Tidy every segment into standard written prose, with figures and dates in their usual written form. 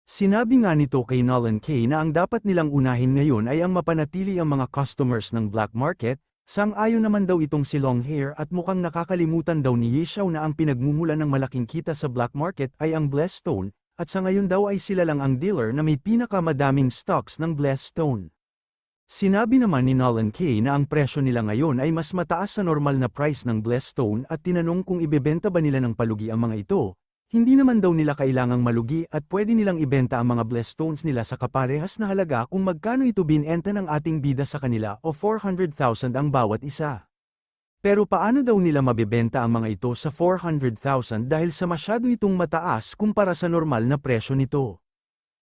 Sinabi nga nito kay Nolan Kay na ang dapat nilang unahin ngayon ay ang mapanatili ang mga customers ng black market, sang-ayon naman daw itong si Longhair at mukhang nakakalimutan daw ni Ye Xiao na ang pinagmumulan ng malaking kita sa black market ay ang Blessed Stone, at sa ngayon daw ay sila lang ang dealer na may pinakamadaming stocks ng Blessed Stone. Sinabi naman ni Nolan Kay na ang presyo nila ngayon ay mas mataas sa normal na price ng Blessed Stone at tinanong kung ibebenta ba nila ng palugi ang mga ito. Hindi naman daw nila kailangang malugi at pwede nilang ibenta ang mga Blessed Stones nila sa kaparehas na halaga kung magkano ito binenta ng ating bida sa kanila o 400,000 ang bawat isa. Pero paano daw nila mabebenta ang mga ito sa 400,000 dahil sa masyado itong mataas kumpara sa normal na presyo nito?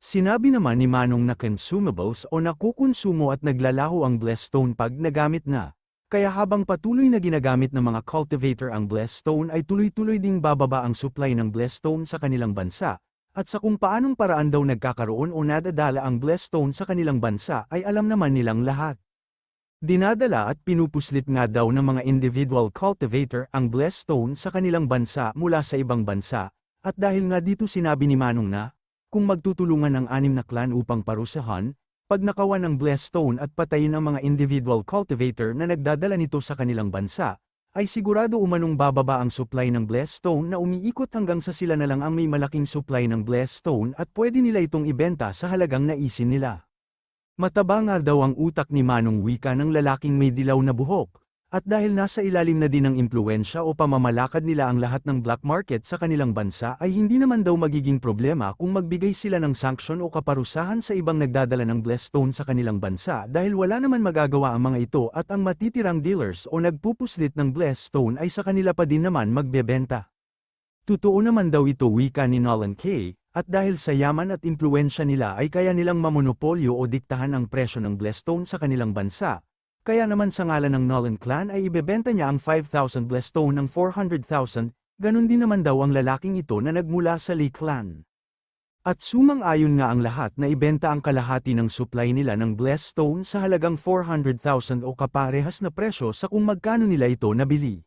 Sinabi naman ni Manong na consumables o nakukonsumo at naglalaho ang Blessed Stone pag nagamit na. Kaya habang patuloy na ginagamit ng mga cultivator ang Blessed Stone ay tuloy-tuloy ding bababa ang supply ng Blessed Stone sa kanilang bansa, at sa kung paanong paraan daw nagkakaroon o nadadala ang Blessed Stone sa kanilang bansa ay alam naman nilang lahat. Dinadala at pinupuslit nga daw ng mga individual cultivator ang Blessed Stone sa kanilang bansa mula sa ibang bansa, at dahil nga dito sinabi ni Manong na, kung magtutulungan ang 6 na clan upang parusahan, pag nakawan ng Blessed Stone at patayin ang mga individual cultivator na nagdadala nito sa kanilang bansa, ay sigurado umanong bababa ang supply ng Blessed Stone na umiikot hanggang sa sila na lang ang may malaking supply ng Blessed Stone at pwede nila itong ibenta sa halagang naisin nila. Mataba nga daw ang utak ni Manong wika ng lalaking may dilaw na buhok, at dahil nasa ilalim na din ng impluwensya o pamamalakad nila ang lahat ng black market sa kanilang bansa ay hindi naman daw magiging problema kung magbigay sila ng sanksyon o kaparusahan sa ibang nagdadala ng Blessed Stone sa kanilang bansa dahil wala naman magagawa ang mga ito at ang matitirang dealers o nagpupuslit ng Blessed Stone ay sa kanila pa din naman magbebenta. Totoo naman daw ito wika ni Nolan Kay, at dahil sa yaman at impluwensya nila ay kaya nilang mamonopolyo o diktahan ang presyo ng Blessed Stone sa kanilang bansa. Kaya naman sa ngalan ng Nolan Clan ay ibebenta niya ang 5,000 Blessed Stone ng 400,000, ganun din naman daw ang lalaking ito na nagmula sa Lee Clan. At sumang-ayon nga ang lahat na ibenta ang kalahati ng supply nila ng Blessed Stone sa halagang 400,000 o kaparehas na presyo sa kung magkano nila ito nabili.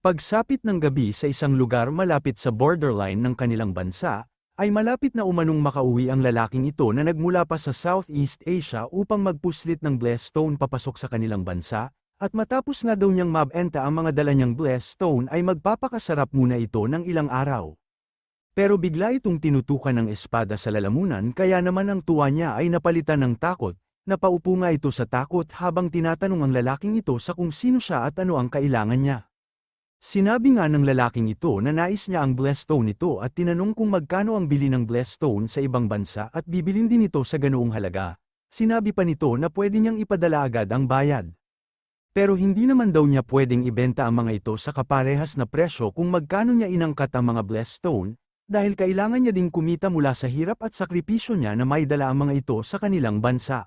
Pagsapit ng gabi sa isang lugar malapit sa borderline ng kanilang bansa, ay malapit na umanong makauwi ang lalaking ito na nagmula pa sa Southeast Asia upang magpuslit ng Blessed Stone papasok sa kanilang bansa, at matapos nga daw niyang mabenta ang mga dala niyang Blessed Stone ay magpapakasarap muna ito ng ilang araw. Pero bigla itong tinutukan ng espada sa lalamunan kaya naman ang tuwa niya ay napalitan ng takot, napaupo nga ito sa takot habang tinatanong ang lalaking ito sa kung sino siya at ano ang kailangan niya. Sinabi nga ng lalaking ito na nais niya ang Blessed Stone nito at tinanong kung magkano ang bili ng Blessed Stone sa ibang bansa at bibilin din ito sa ganoong halaga. Sinabi pa nito na pwede niyang ipadala agad ang bayad. Pero hindi naman daw niya pwedeng ibenta ang mga ito sa kaparehas na presyo kung magkano niya inangkat ang mga Blessed Stone, dahil kailangan niya ding kumita mula sa hirap at sakripisyo niya na maidala ang mga ito sa kanilang bansa.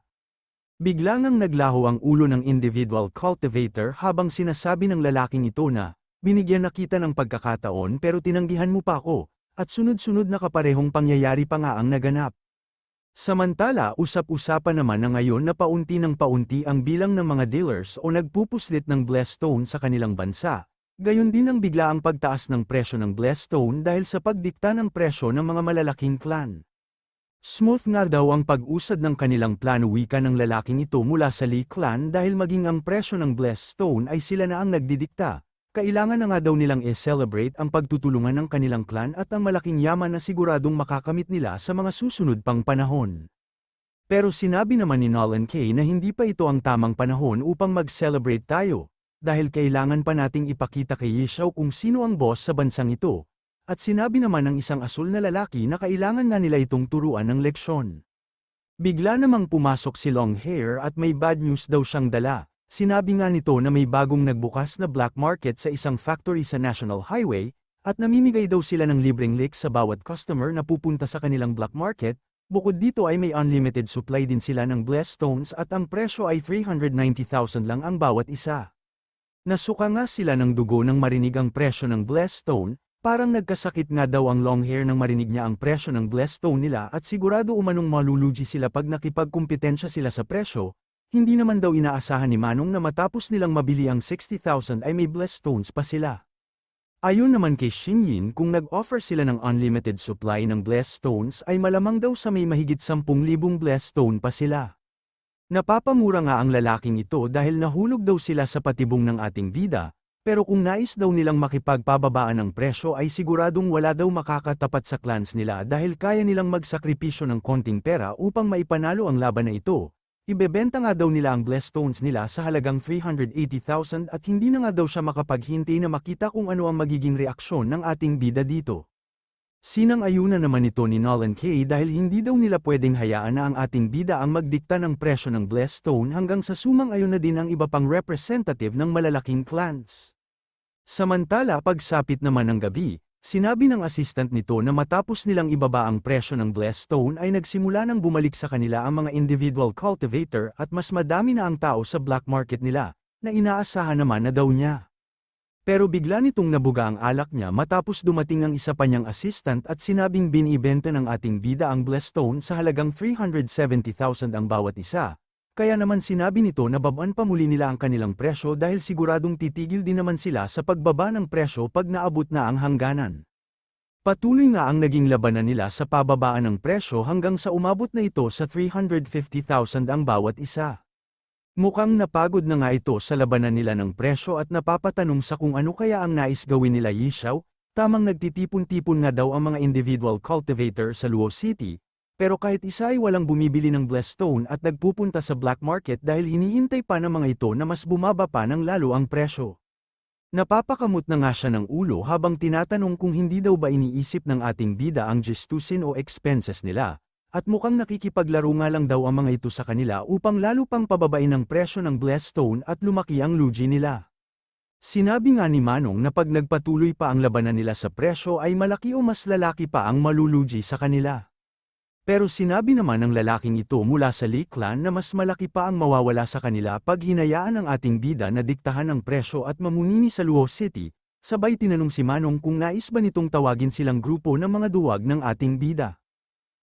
Bigla ngang naglaho ang ulo ng individual cultivator habang sinasabi ng lalaking ito na, binigyan na kita ng pagkakataon pero tinanggihan mo pa ako, at sunod-sunod na kaparehong pangyayari pa nga ang naganap. Samantala usap-usapan naman na ngayon na paunti ng paunti ang bilang ng mga dealers o nagpupuslit ng Blessed Stone sa kanilang bansa, gayon din ang biglaang pagtaas ng presyo ng Blessed Stone dahil sa pagdikta ng presyo ng mga malalaking clan. Smooth nga daw ang pag-usad ng kanilang plano wika ng lalaking ito mula sa Lee Clan dahil maging ang presyo ng Blessed Stone ay sila na ang nagdidikta. Kailangan na nga daw nilang i-celebrate ang pagtutulungan ng kanilang clan at ang malaking yaman na siguradong makakamit nila sa mga susunod pang panahon. Pero sinabi naman ni Nolan Kay na hindi pa ito ang tamang panahon upang mag-celebrate tayo, dahil kailangan pa nating ipakita kay Ye Xiao kung sino ang boss sa bansang ito, at sinabi naman ng isang asul na lalaki na kailangan nga nila itong turuan ng leksyon. Bigla namang pumasok si Longhair at may bad news daw siyang dala. Sinabi nga nito na may bagong nagbukas na black market sa isang factory sa National Highway, at namimigay daw sila ng libreng licks sa bawat customer na pupunta sa kanilang black market. Bukod dito ay may unlimited supply din sila ng Blessed Stones at ang presyo ay 390,000 lang ang bawat isa. Nasuka nga sila ng dugo nang marinig ang presyo ng Blessed Stone, parang nagkasakit nga daw ang Longhair nang marinig niya ang presyo ng Blessed Stone nila at sigurado umanong malulugi sila pag nakipagkumpetensya sila sa presyo. Hindi naman daw inaasahan ni Manong na matapos nilang mabili ang 60,000 ay may Blessed Stones pa sila. Ayon naman kay Shinyin kung nag-offer sila ng unlimited supply ng blessed stones ay malamang daw sa may mahigit 10,000 blessed stone pa sila. Napapamura nga ang lalaking ito dahil nahulog daw sila sa patibong ng ating bida, pero kung nais daw nilang makipagpababaan ng presyo ay siguradong wala daw makakatapat sa clans nila dahil kaya nilang magsakripisyo ng konting pera upang maipanalo ang laban na ito. Ibebenta nga daw nila ang blessed stones nila sa halagang 380,000 at hindi na nga daw siya makapaghintay na makita kung ano ang magiging reaksyon ng ating bida dito. Sinang-ayunan naman ito ni Nolan K dahil hindi daw nila pwedeng hayaan na ang ating bida ang magdikta ng presyo ng blessed stone hanggang sa sumang-ayon na din ang iba pang representative ng malalaking clans. Samantala pagsapit naman ng gabi, sinabi ng assistant nito na matapos nilang ibaba ang presyo ng blessed stone ay nagsimula nang bumalik sa kanila ang mga individual cultivator at mas madami na ang tao sa black market nila, na inaasahan naman na daw niya. Pero bigla nitong nabuga ang alak niya matapos dumating ang isa pa niyang assistant at sinabing binibenta ng ating bida ang blessed stone sa halagang 370,000 ang bawat isa. Kaya naman sinabi nito na babaan pa muli nila ang kanilang presyo dahil siguradong titigil din naman sila sa pagbaba ng presyo pag naabot na ang hangganan. Patuloy nga ang naging labanan nila sa pababaan ng presyo hanggang sa umabot na ito sa 350,000 ang bawat isa. Mukhang napagod na nga ito sa labanan nila ng presyo at napapatanong sa kung ano kaya ang nais gawin nila Yishaw, tamang nagtitipon-tipon nga daw ang mga individual cultivator sa Luo City, pero kahit isa ay walang bumibili ng blessed stone at nagpupunta sa black market dahil hinihintay pa ng mga ito na mas bumaba pa ng lalo ang presyo. Napapakamot na nga siya ng ulo habang tinatanong kung hindi daw ba iniisip ng ating bida ang gestusin o expenses nila. At mukhang nakikipaglaro nga lang daw ang mga ito sa kanila upang lalo pang pababain ang presyo ng blessed stone at lumaki ang lugi nila. Sinabi nga ni Manong na pag nagpatuloy pa ang labanan nila sa presyo ay malaki o mas lalaki pa ang malulugi sa kanila. Pero sinabi naman ng lalaking ito mula sa Lee Clan na mas malaki pa ang mawawala sa kanila pag hinayaan ang ating bida na diktahan ang presyo at mamunini sa Luo City, sabay tinanong si Manong kung nais ba nitong tawagin silang grupo ng mga duwag ng ating bida.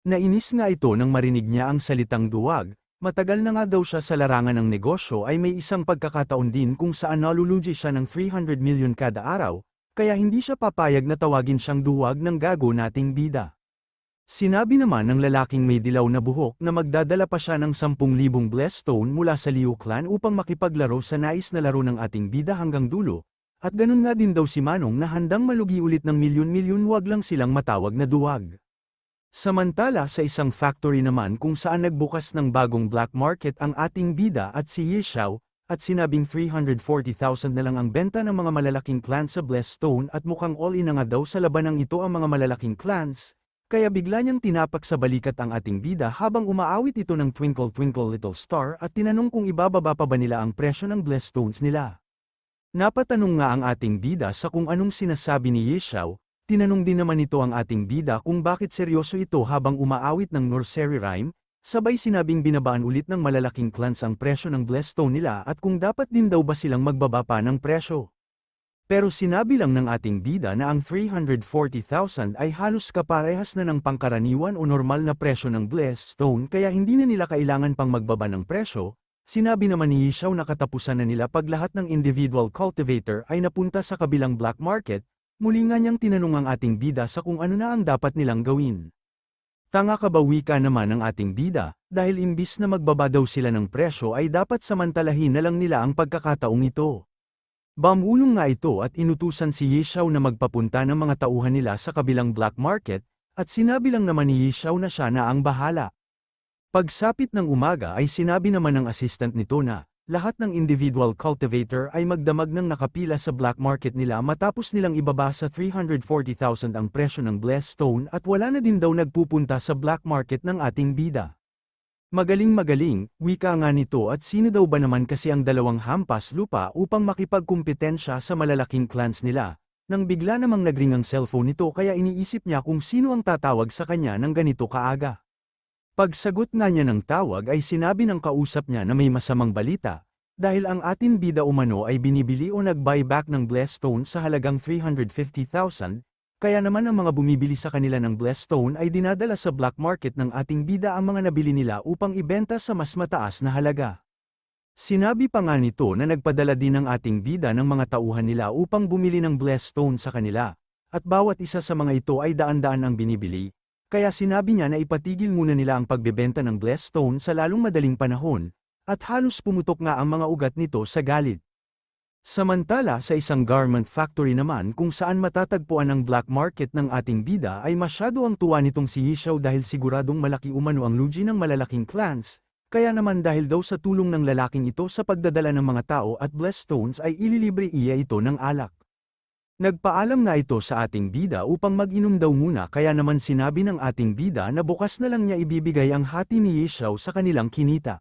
Nainis nga ito nang marinig niya ang salitang duwag, matagal na nga daw siya sa larangan ng negosyo ay may isang pagkakataon din kung saan nalulugi siya ng 300 million kada araw, kaya hindi siya papayag na tawagin siyang duwag ng gago nating bida. Sinabi naman ng lalaking may dilaw na buhok na magdadala pa siya ng 10,000 blessed stone mula sa Liu Clan upang makipaglaro sa nais na laro ng ating bida hanggang dulo, at ganun nga din daw si Manong na handang malugi ulit ng milyon-milyon wag lang silang matawag na duwag. Samantala sa isang factory naman kung saan nagbukas ng bagong black market ang ating bida at si Yishaw, at sinabing 340,000 na lang ang benta ng mga malalaking clans sa blessed stone at mukhang all-in na nga daw sa labanang ito ang mga malalaking clans, kaya bigla niyang tinapak sa balikat ang ating bida habang umaawit ito ng Twinkle Twinkle Little Star at tinanong kung ibababa pa ba nila ang presyo ng blessed stones nila. Napatanong nga ang ating bida sa kung anong sinasabi ni Yishaw. Tinanong din naman ito ang ating bida kung bakit seryoso ito habang umaawit ng nursery rhyme, sabay sinabing binabaan ulit ng malalaking clans ang presyo ng blessed stone nila at kung dapat din daw ba silang magbaba pa ng presyo. Pero sinabi lang ng ating bida na ang 340,000 ay halos kaparehas na ng pangkaraniwan o normal na presyo ng blessed stone kaya hindi na nila kailangan pang magbaba ng presyo. Sinabi naman ni Yishaw na katapusan na nila pag lahat ng individual cultivator ay napunta sa kabilang black market. Muli nga niyang tinanong ang ating bida sa kung ano na ang dapat nilang gawin. Tanga ka ba wika naman ng ating bida, dahil imbis na magbaba daw sila ng presyo ay dapat samantalahin na lang nila ang pagkakataong ito. Bamulong nga ito at inutusan si Yishaw na magpapunta ng mga tauhan nila sa kabilang black market, at sinabi lang naman ni Yishaw na siya na ang bahala. Pagsapit ng umaga ay sinabi naman ng assistant nito na, lahat ng individual cultivator ay magdamag ng nakapila sa black market nila matapos nilang ibaba sa 340,000 ang presyo ng blessed stone at wala na din daw nagpupunta sa black market ng ating bida. Magaling, wika nga nito at sino daw ba naman kasi ang dalawang hampas lupa upang makipagkumpetensya sa malalaking clans nila, nang bigla namang nagring ang cellphone nito kaya iniisip niya kung sino ang tatawag sa kanya ng ganito kaaga. Pagsagot nga niya ng tawag ay sinabi ng kausap niya na may masamang balita, dahil ang ating bida umano ay binibili o nag-buyback ng blessed stone sa halagang 350,000, kaya naman ang mga bumibili sa kanila ng blessed stone ay dinadala sa black market ng ating bida ang mga nabili nila upang ibenta sa mas mataas na halaga. Sinabi pa nga nito na nagpadala din ng ating bida ng mga tauhan nila upang bumili ng blessed stone sa kanila, at bawat isa sa mga ito ay daan-daan ang binibili, kaya sinabi niya na ipatigil muna nila ang pagbebenta ng blessed stone sa lalong madaling panahon, at halos pumutok nga ang mga ugat nito sa galit. Samantala sa isang garment factory naman kung saan matatagpuan ang black market ng ating bida ay masyado ang tuwa nitong si Yishao dahil siguradong malaki umano ang lugi ng malalaking clans, kaya naman dahil daw sa tulong ng lalaking ito sa pagdadala ng mga tao at blessed stones ay ililibre iya ito ng alak. Nagpaalam nga ito sa ating bida upang mag-inom daw muna kaya naman sinabi ng ating bida na bukas na lang niya ibibigay ang hati ni Yishao sa kanilang kinita.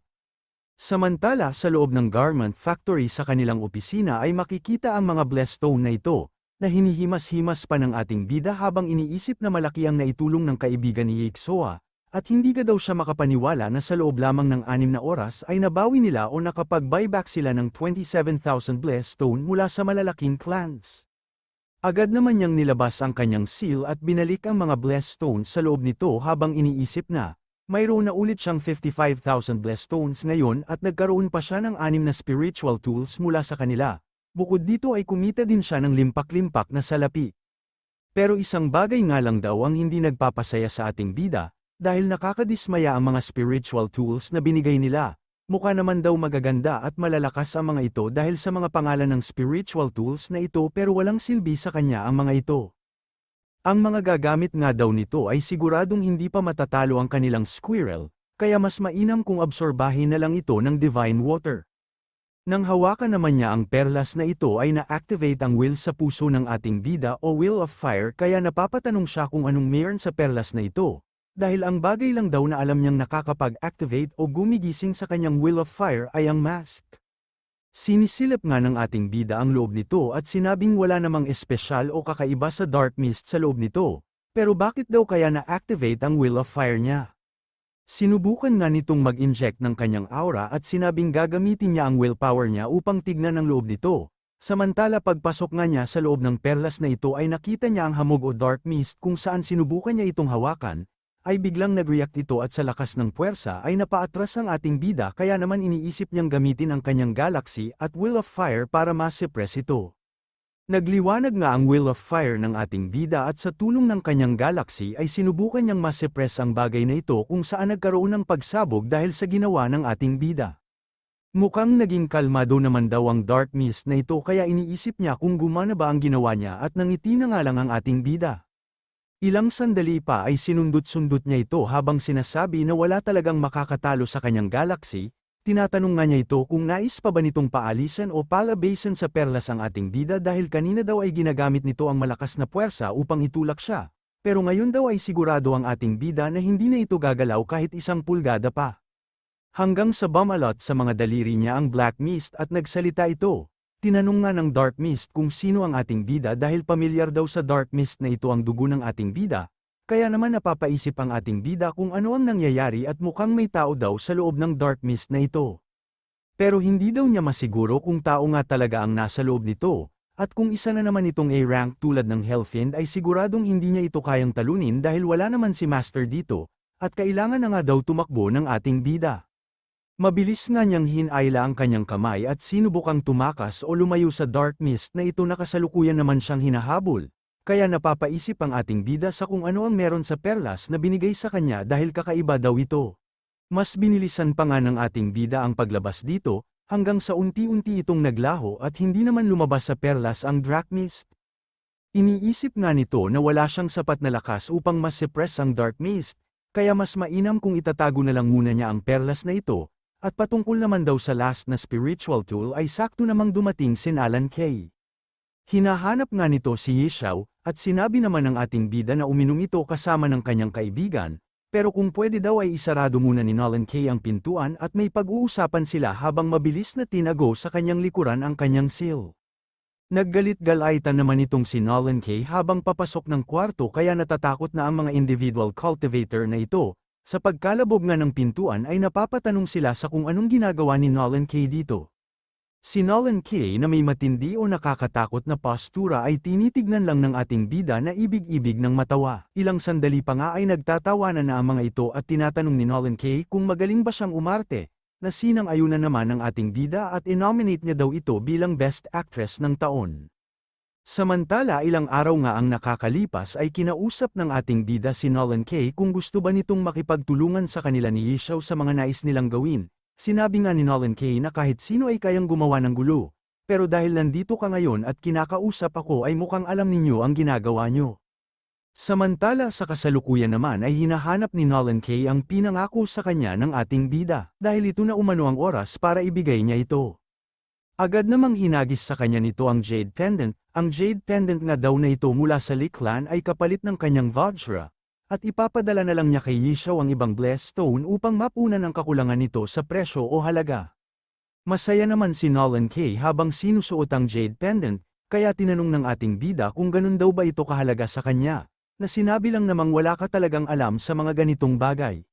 Samantala sa loob ng garment factory sa kanilang opisina ay makikita ang mga blessed stone na ito, na hinihimas-himas pa ng ating bida habang iniisip na malaki ang naitulong ng kaibigan ni Yixoa, at hindi ka daw siya makapaniwala na sa loob lamang ng 6 na oras ay nabawi nila o nakapag-buyback sila ng 27,000 blessed stone mula sa malalaking clans. Agad naman niyang nilabas ang kanyang seal at binalik ang mga blessed stones sa loob nito habang iniisip na, mayroon na ulit siyang 55,000 blessed stones ngayon at nagkaroon pa siya ng 6 na spiritual tools mula sa kanila. Bukod dito ay kumita din siya ng limpak-limpak na salapi. Pero isang bagay nga lang daw ang hindi nagpapasaya sa ating bida, dahil nakakadismaya ang mga spiritual tools na binigay nila. Mukha naman daw magaganda at malalakas ang mga ito dahil sa mga pangalan ng spiritual tools na ito pero walang silbi sa kanya ang mga ito. Ang mga gagamit nga daw nito ay siguradong hindi pa matatalo ang kanilang squirrel, kaya mas mainam kung absorbahin na lang ito ng divine water. Nang hawakan naman niya ang perlas na ito ay na-activate ang will sa puso ng ating bida o will of fire kaya napapatanong siya kung anong meron sa perlas na ito. Dahil ang bagay lang daw na alam niyang nakakapag-activate o gumigising sa kanyang will of fire ay ang mask. Sinisilip nga ng ating bida ang loob nito at sinabing wala namang espesyal o kakaiba sa dark mist sa loob nito, pero bakit daw kaya na-activate ang will of fire niya? Sinubukan nga nitong mag-inject ng kanyang aura at sinabing gagamitin niya ang willpower niya upang tignan ang loob nito. Samantala pagpasok nga niya sa loob ng perlas na ito ay nakita niya ang hamog o dark mist kung saan sinubukan niya itong hawakan, ay biglang nag-react ito at sa lakas ng puwersa ay napaatras ang ating bida kaya naman iniisip niyang gamitin ang kanyang galaxy at will of fire para ma-suppress ito. Nagliwanag nga ang will of fire ng ating bida at sa tulong ng kanyang galaxy ay sinubukan niyang ma-suppress ang bagay na ito kung saan nagkaroon ng pagsabog dahil sa ginawa ng ating bida. Mukhang naging kalmado naman daw ang dark mist na ito kaya iniisip niya kung gumana ba ang ginawa niya at nangiti na nga lang ang ating bida. Ilang sandali pa ay sinundot-sundot niya ito habang sinasabi na wala talagang makakatalo sa kanyang galaxy, tinatanong nga niya ito kung nais pa ba nitong paalisan o palabasin sa perlas ang ating bida dahil kanina daw ay ginagamit nito ang malakas na puwersa upang itulak siya, pero ngayon daw ay sigurado ang ating bida na hindi na ito gagalaw kahit 1 pulgada pa. Hanggang sa bumalot sa mga daliri niya ang black mist at nagsalita ito. Tinanong nga ng dark mist kung sino ang ating bida dahil pamilyar daw sa dark mist na ito ang dugo ng ating bida, kaya naman napapaisip ang ating bida kung ano ang nangyayari at mukhang may tao daw sa loob ng dark mist na ito. Pero hindi daw niya masiguro kung tao nga talaga ang nasa loob nito, at kung isa na naman itong A-rank tulad ng Hellfiend ay siguradong hindi niya ito kayang talunin dahil wala naman si Master dito, at kailangan na nga daw tumakbo ng ating bida. Mabilis nga niyang hinayla ang kanyang kamay at sinubukang tumakas o lumayo sa dark mist na ito na kasalukuyan naman siyang hinahabol, kaya napapaisip ang ating bida sa kung ano ang meron sa perlas na binigay sa kanya dahil kakaiba daw ito. Mas binilisan pa nga ng ating bida ang paglabas dito, hanggang sa unti-unti itong naglaho at hindi naman lumabas sa perlas ang dark mist. Iniisip nga nito na wala siyang sapat na lakas upang ma-suppress ang dark mist, kaya mas mainam kung itatago na lang muna niya ang perlas na ito. At patungkol naman daw sa last na spiritual tool ay sakto namang dumating si Alan Kay. Hinahanap nga nito si Yishao, at sinabi naman ng ating bida na uminom ito kasama ng kanyang kaibigan, pero kung pwede daw ay isarado muna ni Alan Kay ang pintuan at may pag-uusapan sila habang mabilis na tinago sa kanyang likuran ang kanyang seal. Naggalit-galaitan naman itong si Alan Kay habang papasok ng kwarto kaya natatakot na ang mga individual cultivator na ito. Sa pagkalabog nga ng pintuan ay napapatanong sila sa kung anong ginagawa ni Alan Kay dito. Si Alan Kay na may matindi o nakakatakot na postura ay tinitignan lang ng ating bida na ibig-ibig ng matawa. Ilang sandali pa nga ay nagtatawanan na ang mga ito at tinatanong ni Alan Kay kung magaling ba siyang umarte, na sinang-ayunan naman ng ating bida at inominate niya daw ito bilang Best Actress ng taon. Samantala ilang araw nga ang nakakalipas ay kinausap ng ating bida si Nolan Kay kung gusto ba nitong makipagtulungan sa kanila ni Yishaw sa mga nais nilang gawin. Sinabi nga ni Nolan Kay na kahit sino ay kayang gumawa ng gulo. Pero dahil nandito ka ngayon at kinakausap ako ay mukhang alam ninyo ang ginagawa nyo. Samantala sa kasalukuyan naman ay hinahanap ni Nolan Kay ang pinangako sa kanya ng ating bida, dahil ito na umano ang oras para ibigay niya ito. Agad namang hinagis sa kanya nito ang Jade Pendant. Ang Jade Pendant nga daw na ito mula sa Lee Clan ay kapalit ng kanyang Vajra, at ipapadala na lang niya kay Yishaw ang ibang Blessed Stone upang mapunan ang kakulangan nito sa presyo o halaga. Masaya naman si Nolan Kay habang sinusuot ang Jade Pendant, kaya tinanong ng ating bida kung ganun daw ba ito kahalaga sa kanya, na sinabi lang namang wala ka talagang alam sa mga ganitong bagay.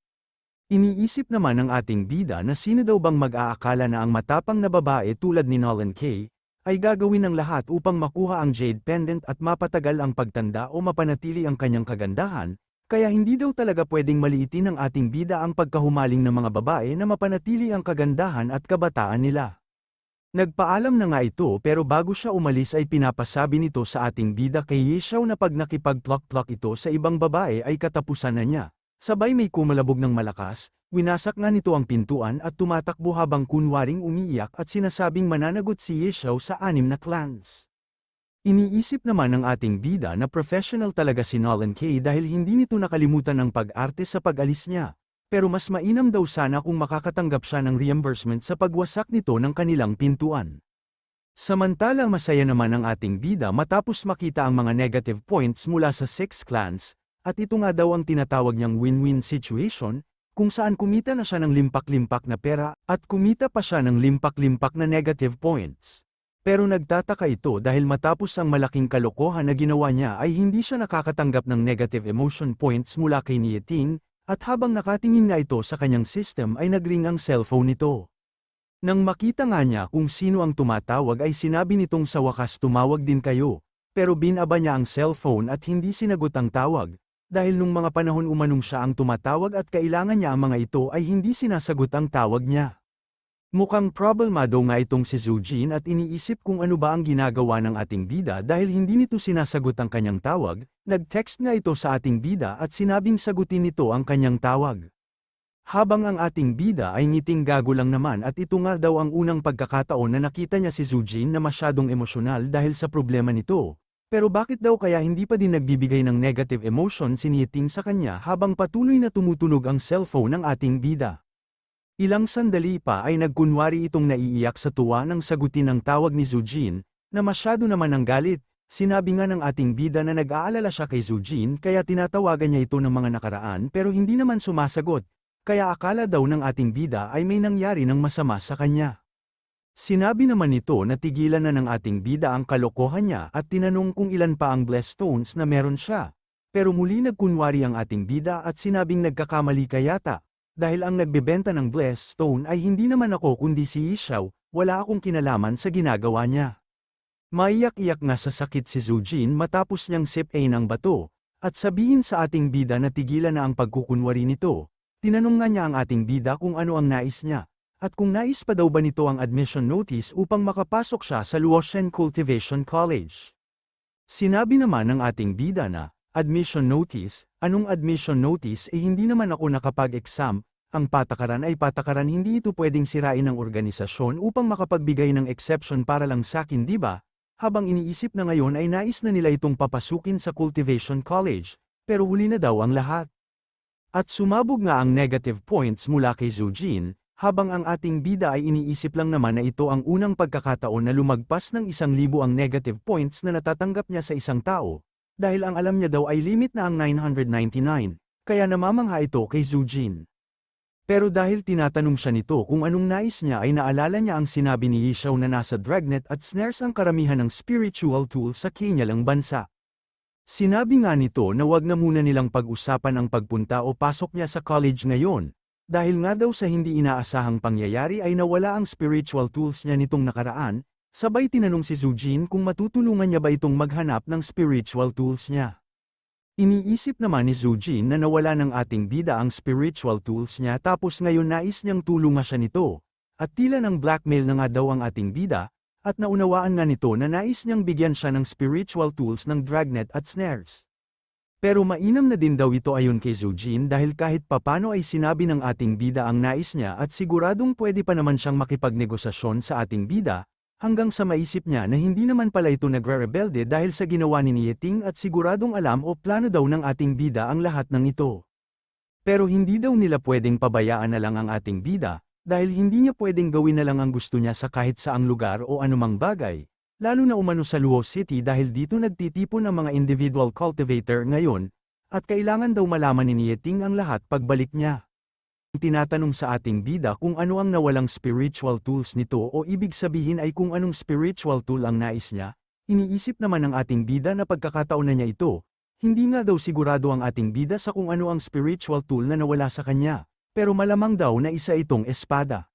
Iniisip naman ng ating bida na sino daw bang mag-aakala na ang matapang na babae tulad ni Nolan Kay, ay gagawin ng lahat upang makuha ang Jade Pendant at mapatagal ang pagtanda o mapanatili ang kanyang kagandahan, kaya hindi daw talaga pwedeng maliitin ng ating bida ang pagkahumaling ng mga babae na mapanatili ang kagandahan at kabataan nila. Nagpaalam na nga ito pero bago siya umalis ay pinapasabi nito sa ating bida kay Yishaw na pag nakipag-plok-plok ito sa ibang babae ay katapusan na niya. Sabay may kumalabog ng malakas, winasak nga nito ang pintuan at tumatakbo habang kunwaring umiiyak at sinasabing mananagot si Yishaw sa 6 na clans. Iniisip naman ng ating bida na professional talaga si Nolan Kay dahil hindi nito nakalimutan ang pag-arte sa pag-alis niya. Pero mas mainam daw sana kung makakatanggap siya ng reimbursement sa pagwasak nito ng kanilang pintuan. Samantala masaya naman ang ating bida matapos makita ang mga negative points mula sa 6 clans, at ito nga daw ang tinatawag niyang win-win situation, kung saan kumita na siya ng limpak-limpak na pera, at kumita pa siya ng limpak-limpak na negative points. Pero nagtataka ito dahil matapos ang malaking kalokohan na ginawa niya ay hindi siya nakakatanggap ng negative emotion points mula kay Nieting, at habang nakatingin nga ito sa kanyang system ay nagring ang cellphone nito. Nang makita nga niya kung sino ang tumatawag ay sinabi nitong sa wakas tumawag din kayo, pero binaba niya ang cellphone at hindi sinagot ang tawag, dahil nung mga panahon umanong siya ang tumatawag at kailangan niya ang mga ito ay hindi sinasagot ang tawag niya. Mukhang problemado nga itong si Zujin at iniisip kung ano ba ang ginagawa ng ating bida dahil hindi nito sinasagot ang kanyang tawag, nag-text nga ito sa ating bida at sinabing sagutin nito ang kanyang tawag. Habang ang ating bida ay ngiting gago lang naman at ito nga daw ang unang pagkakataon na nakita niya si Zujin na masyadong emosyonal dahil sa problema nito, pero bakit daw kaya hindi pa din nagbibigay ng negative emotion si Nieting sa kanya habang patuloy na tumutunog ang cellphone ng ating bida. Ilang sandali pa ay nagkunwari itong naiiyak sa tuwa nang sagutin ang tawag ni Zujin, na masyado naman ang galit. Sinabi nga ng ating bida na nag-aalala siya kay Zujin kaya tinatawagan niya ito ng mga nakaraan pero hindi naman sumasagot, kaya akala daw ng ating bida ay may nangyari ng masama sa kanya. Sinabi naman nito na tigilan na ng ating bida ang kalokohan niya at tinanong kung ilan pa ang blessed stones na meron siya. Pero muli nagkunwari ang ating bida at sinabing nagkakamali ka yata. Dahil ang nagbebenta ng blessed stone ay hindi naman ako kundi si Yishaw, wala akong kinalaman sa ginagawa niya. Maiyak-iyak nga sa sakit si Zujin matapos niyang sip-ain ang bato, at sabihin sa ating bida na tigilan na ang pagkukunwari nito. Tinanong nga niya ang ating bida kung ano ang nais niya, at kung nais pa daw ba nito ang admission notice upang makapasok siya sa Luoshen Cultivation College. Sinabi naman ng ating bida na, admission notice, anong admission notice hindi naman ako nakapag-exam, ang patakaran ay patakaran hindi ito pwedeng sirain ng organisasyon upang makapagbigay ng exception para lang sakin di ba? Habang iniisip na ngayon ay nais na nila itong papasukin sa Cultivation College, pero huli na daw ang lahat. At sumabog nga ang negative points mula kay Zujin, habang ang ating bida ay iniisip lang naman na ito ang unang pagkakataon na lumagpas ng 1,000 ang negative points na natatanggap niya sa isang tao, dahil ang alam niya daw ay limit na ang 999, kaya namamangha ito kay Zujin. Pero dahil tinatanong siya nito kung anong nais niya ay naalala niya ang sinabi ni Yishaw na nasa Dragnet at snares ang karamihan ng spiritual tools sa kinyalang bansa. Sinabi nga nito na wag na muna nilang pag-usapan ang pagpunta o pasok niya sa college ngayon, dahil nga daw sa hindi inaasahang pangyayari ay nawala ang spiritual tools niya nitong nakaraan, sabay tinanong si Zujin kung matutulungan niya ba itong maghanap ng spiritual tools niya. Iniisip naman ni Zujin na nawala ng ating bida ang spiritual tools niya tapos ngayon nais niyang tulungan siya nito. At tila ng blackmail na nga daw ang ating bida, at naunawaan nga nito na nais niyang bigyan siya ng spiritual tools ng dragnet at snares. Pero mainam na din daw ito ayon kay Zujin dahil kahit papano ay sinabi ng ating bida ang nais niya at siguradong pwede pa naman siyang makipagnegosasyon sa ating bida, hanggang sa maisip niya na hindi naman pala ito nagre-rebelde dahil sa ginawa ni Nieting at siguradong alam o plano daw ng ating bida ang lahat ng ito. Pero hindi daw nila pwedeng pabayaan na lang ang ating bida, dahil hindi niya pwedeng gawin na lang ang gusto niya sa kahit saang lugar o anumang bagay, lalo na umano sa Luo City dahil dito nagtitipon ang mga individual cultivator ngayon, at kailangan daw malaman ni Nieting ang lahat pagbalik niya. Tinatanong sa ating bida kung ano ang nawalang spiritual tools nito o ibig sabihin ay kung anong spiritual tool ang nais niya, iniisip naman ng ating bida na pagkakataon na niya ito, hindi nga daw sigurado ang ating bida sa kung ano ang spiritual tool na nawala sa kanya, pero malamang daw na isa itong espada.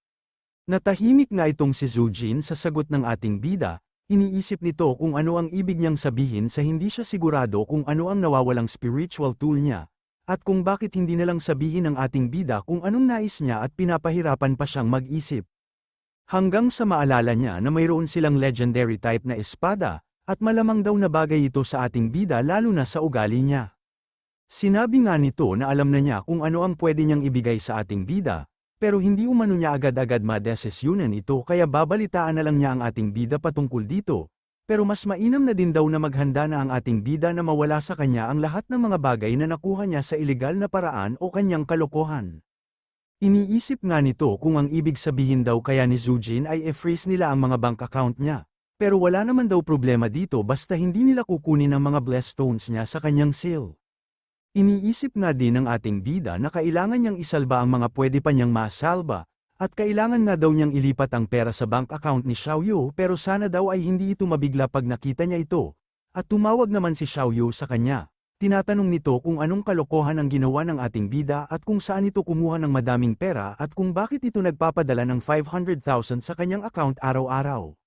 Natahimik nga itong si Zujin sa sagot ng ating bida, iniisip nito kung ano ang ibig niyang sabihin sa hindi siya sigurado kung ano ang nawawalang spiritual tool niya. At kung bakit hindi nalang sabihin ng ating bida kung anong nais niya at pinapahirapan pa siyang mag-isip. Hanggang sa maalala niya na mayroon silang legendary type na espada, at malamang daw na bagay ito sa ating bida lalo na sa ugali niya. Sinabi nga nito na alam na niya kung ano ang pwede niyang ibigay sa ating bida, pero hindi umano niya agad-agad madesisyonan ito kaya babalitaan na lang niya ang ating bida patungkol dito. Pero mas mainam na din daw na maghanda na ang ating bida na mawala sa kanya ang lahat ng mga bagay na nakuha niya sa ilegal na paraan o kanyang kalokohan. Iniisip nga nito kung ang ibig sabihin daw kaya ni Zujin ay i-freeze nila ang mga bank account niya. Pero wala naman daw problema dito basta hindi nila kukunin ang mga blessed stones niya sa kanyang seal. Iniisip nga din ng ating bida na kailangan niyang isalba ang mga pwede pa niyang masalba. At kailangan nga daw niyang ilipat ang pera sa bank account ni Xiaoyu pero sana daw ay hindi ito mabigla pag nakita niya ito. At tumawag naman si Xiaoyu sa kanya. Tinatanong nito kung anong kalokohan ang ginawa ng ating bida at kung saan ito kumuha ng madaming pera at kung bakit ito nagpapadala ng 500,000 sa kanyang account araw-araw.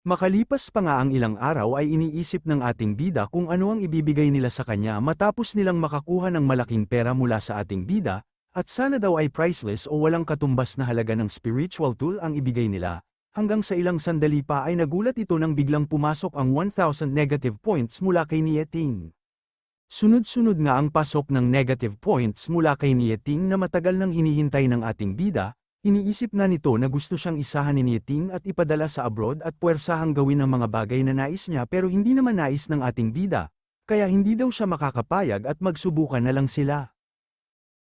Makalipas pa nga ang ilang araw ay iniisip ng ating bida kung ano ang ibibigay nila sa kanya matapos nilang makakuha ng malaking pera mula sa ating bida. At sana daw ay priceless o walang katumbas na halaga ng spiritual tool ang ibigay nila, hanggang sa ilang sandali pa ay nagulat ito nang biglang pumasok ang 1,000 negative points mula kay Nieting. Sunod-sunod nga ang pasok ng negative points mula kay Nieting na matagal nang hinihintay ng ating bida, iniisip nga nito na gusto siyang isahan ni Nieting at ipadala sa abroad at puwersahang gawin ang mga bagay na nais niya pero hindi naman nais ng ating bida, kaya hindi daw siya makakapayag at magsubukan na lang sila.